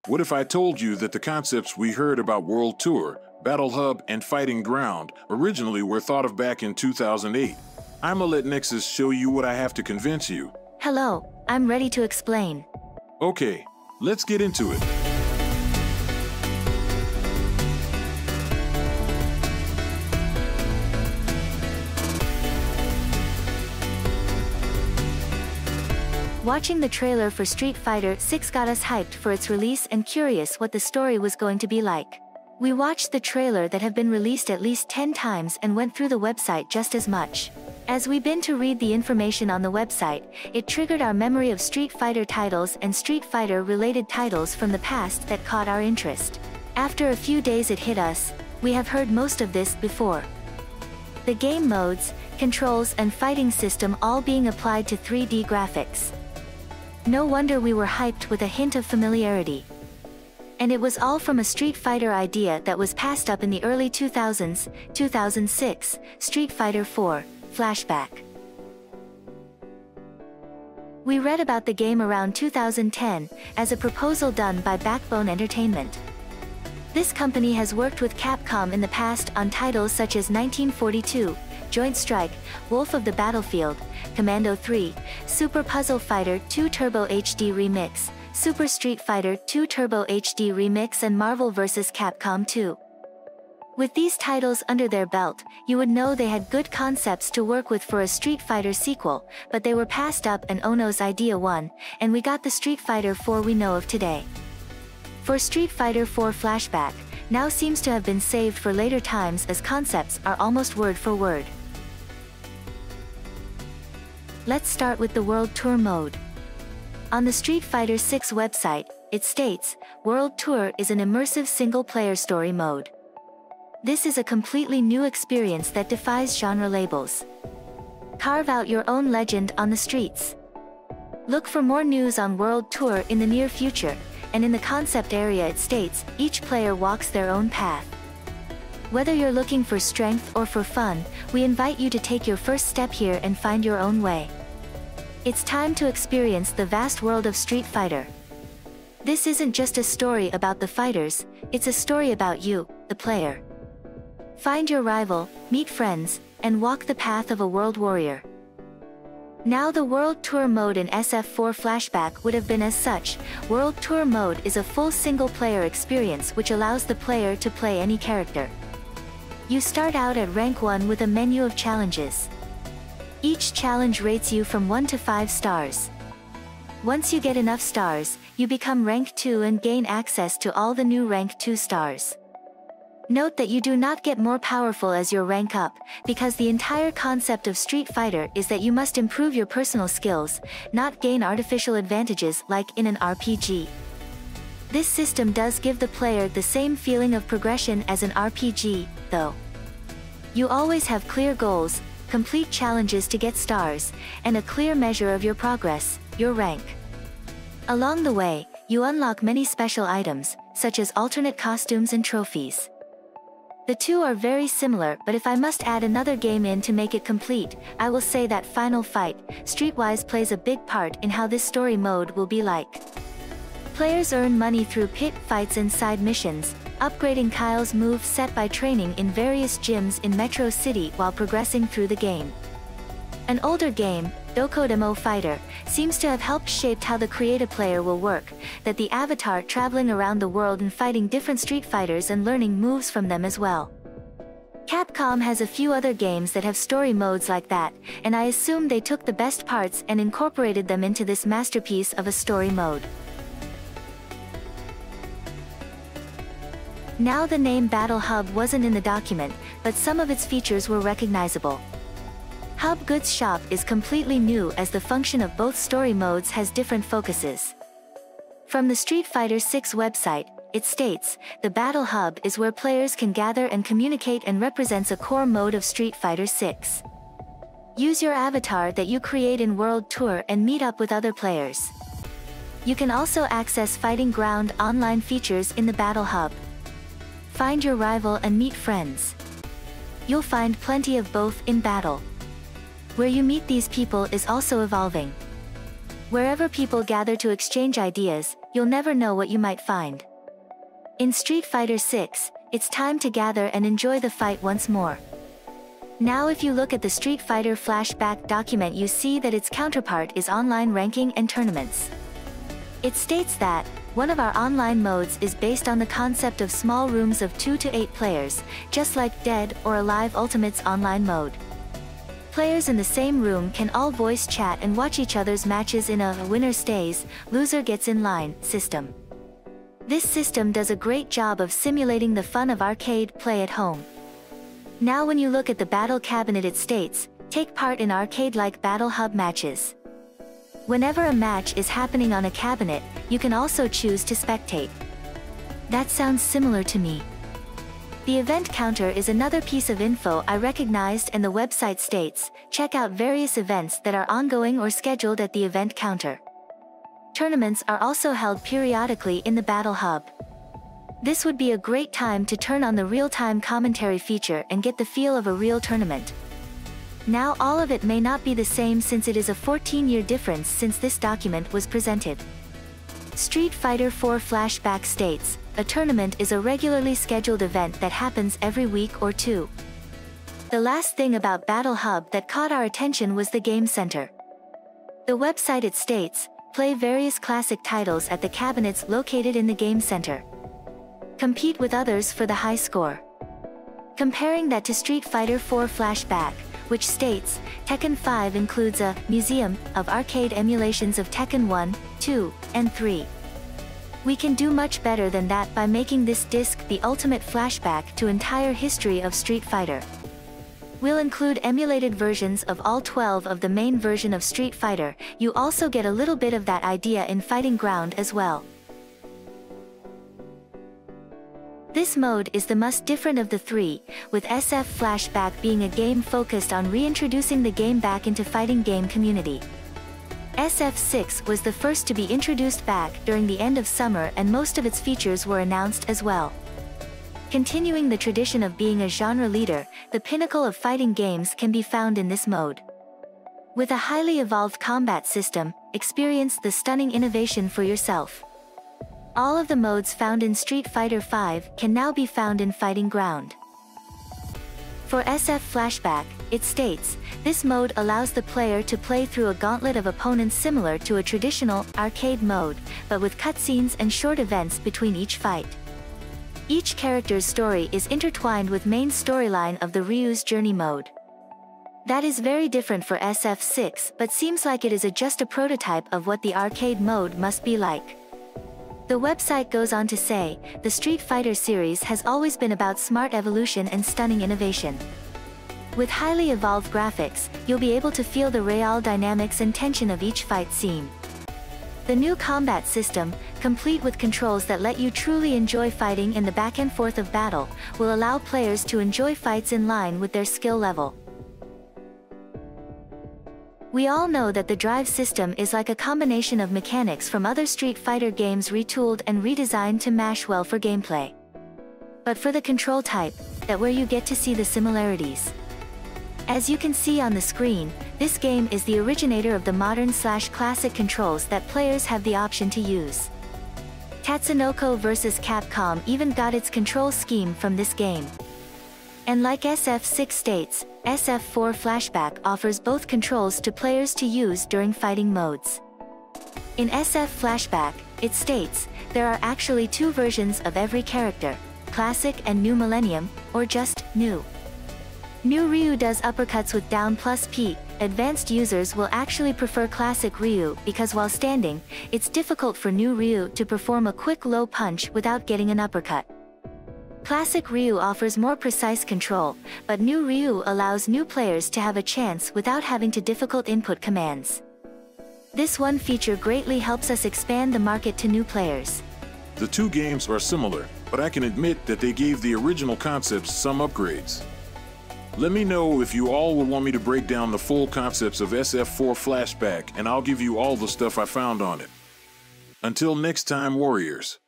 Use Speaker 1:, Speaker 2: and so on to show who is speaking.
Speaker 1: What if I told you that the concepts we heard about World Tour, Battle Hub, and Fighting Ground originally were thought of back in 2008? I'ma let Nexus show you what I have to convince you.
Speaker 2: Hello, I'm ready to explain.
Speaker 1: Okay, let's get into it.
Speaker 2: Watching the trailer for Street Fighter 6 got us hyped for its release and curious what the story was going to be like. We watched the trailer that have been released at least 10 times and went through the website just as much. As we been to read the information on the website, it triggered our memory of Street Fighter titles and Street Fighter related titles from the past that caught our interest. After a few days it hit us, we have heard most of this before. The game modes, controls and fighting system all being applied to 3D graphics. No wonder we were hyped with a hint of familiarity. And it was all from a Street Fighter idea that was passed up in the early 2000s, 2006, Street Fighter 4, Flashback. We read about the game around 2010, as a proposal done by Backbone Entertainment. This company has worked with Capcom in the past on titles such as 1942, Joint Strike, Wolf of the Battlefield, Commando 3, Super Puzzle Fighter 2 Turbo HD Remix, Super Street Fighter 2 Turbo HD Remix and Marvel vs. Capcom 2. With these titles under their belt, you would know they had good concepts to work with for a Street Fighter sequel, but they were passed up and Ono's idea won, and we got the Street Fighter 4 we know of today. For Street Fighter 4 Flashback, now seems to have been saved for later times as concepts are almost word for word. Let's start with the World Tour mode. On the Street Fighter 6 website, it states, World Tour is an immersive single-player story mode. This is a completely new experience that defies genre labels. Carve out your own legend on the streets. Look for more news on World Tour in the near future, and in the concept area it states, each player walks their own path. Whether you're looking for strength or for fun, we invite you to take your first step here and find your own way. It's time to experience the vast world of Street Fighter. This isn't just a story about the fighters, it's a story about you, the player. Find your rival, meet friends, and walk the path of a world warrior. Now the World Tour mode in SF4 Flashback would have been as such. World Tour mode is a full single-player experience which allows the player to play any character. You start out at rank 1 with a menu of challenges. Each challenge rates you from 1 to 5 stars. Once you get enough stars, you become rank 2 and gain access to all the new rank 2 stars. Note that you do not get more powerful as your rank up, because the entire concept of Street Fighter is that you must improve your personal skills, not gain artificial advantages like in an RPG. This system does give the player the same feeling of progression as an RPG, though. You always have clear goals, complete challenges to get stars, and a clear measure of your progress, your rank. Along the way, you unlock many special items, such as alternate costumes and trophies. The two are very similar, but if I must add another game in to make it complete, I will say that Final Fight, Streetwise plays a big part in how this story mode will be like. Players earn money through pit fights and side missions, upgrading Kyle's move set by training in various gyms in Metro City while progressing through the game. An older game, Dokodemo Fighter, seems to have helped shape how the creative player will work, that the avatar traveling around the world and fighting different Street Fighters and learning moves from them as well. Capcom has a few other games that have story modes like that, and I assume they took the best parts and incorporated them into this masterpiece of a story mode. Now the name Battle Hub wasn't in the document, but some of its features were recognizable. Hub Goods Shop is completely new as the function of both story modes has different focuses. From the Street Fighter 6 website, it states, the Battle Hub is where players can gather and communicate and represents a core mode of Street Fighter 6. Use your avatar that you create in World Tour and meet up with other players. You can also access Fighting Ground online features in the Battle Hub. Find your rival and meet friends. You'll find plenty of both in battle. Where you meet these people is also evolving. Wherever people gather to exchange ideas, you'll never know what you might find. In Street Fighter 6, it's time to gather and enjoy the fight once more. Now if you look at the Street Fighter flashback document, you see that its counterpart is online ranking and tournaments. It states that one of our online modes is based on the concept of small rooms of 2 to 8 players, just like Dead or Alive Ultimate's online mode. Players in the same room can all voice chat and watch each other's matches in a winner stays, loser gets in line system. This system does a great job of simulating the fun of arcade play at home. Now when you look at the battle cabinet, it states, take part in arcade-like Battle Hub matches. Whenever a match is happening on a cabinet, you can also choose to spectate. That sounds similar to me. The event counter is another piece of info I recognized, and the website states, check out various events that are ongoing or scheduled at the event counter. Tournaments are also held periodically in the Battle Hub. This would be a great time to turn on the real-time commentary feature and get the feel of a real tournament. Now all of it may not be the same since it is a 14-year difference since this document was presented. Street Fighter IV Flashback states, a tournament is a regularly scheduled event that happens every week or two. The last thing about Battle Hub that caught our attention was the Game Center. The website, it states, play various classic titles at the cabinets located in the Game Center. Compete with others for the high score. Comparing that to Street Fighter IV Flashback, which states, Tekken 5 includes a museum of arcade emulations of Tekken 1, 2, and 3. We can do much better than that by making this disc the ultimate flashback to entire history of Street Fighter. We'll include emulated versions of all 12 of the main version of Street Fighter. You also get a little bit of that idea in Fighting Ground as well. This mode is the most different of the three, with SF Flashback being a game focused on reintroducing the game back into fighting game community. SF6 was the first to be introduced back during the end of summer, and most of its features were announced as well. Continuing the tradition of being a genre leader, the pinnacle of fighting games can be found in this mode. With a highly evolved combat system, experience the stunning innovation for yourself. All of the modes found in Street Fighter V can now be found in Fighting Ground. For SF Flashback, it states, this mode allows the player to play through a gauntlet of opponents similar to a traditional arcade mode, but with cutscenes and short events between each fight. Each character's story is intertwined with main storyline of the Ryu's Journey mode. That is very different for SF6, but seems like it is just a prototype of what the arcade mode must be like. The website goes on to say, the Street Fighter series has always been about smart evolution and stunning innovation. With highly evolved graphics, you'll be able to feel the real dynamics and tension of each fight scene. The new combat system, complete with controls that let you truly enjoy fighting in the back and forth of battle, will allow players to enjoy fights in line with their skill level. We all know that the drive system is like a combination of mechanics from other Street Fighter games retooled and redesigned to mash well for gameplay. But for the control type, that's where you get to see the similarities. As you can see on the screen, this game is the originator of the modern/classic controls that players have the option to use. Tatsunoko vs Capcom even got its control scheme from this game. And like SF6 states, SF4 Flashback offers both controls to players to use during fighting modes. In SF Flashback, it states, there are actually two versions of every character, Classic and New Millennium, or just New. New Ryu does uppercuts with down plus P. Advanced users will actually prefer Classic Ryu because while standing, it's difficult for New Ryu to perform a quick low punch without getting an uppercut. Classic Ryu offers more precise control, but New Ryu allows new players to have a chance without having to difficult input commands. This one feature greatly helps us expand the market to new players.
Speaker 1: The two games are similar, but I can admit that they gave the original concepts some upgrades. Let me know if you all will want me to break down the full concepts of SF4 Flashback, and I'll give you all the stuff I found on it. Until next time, Warriors.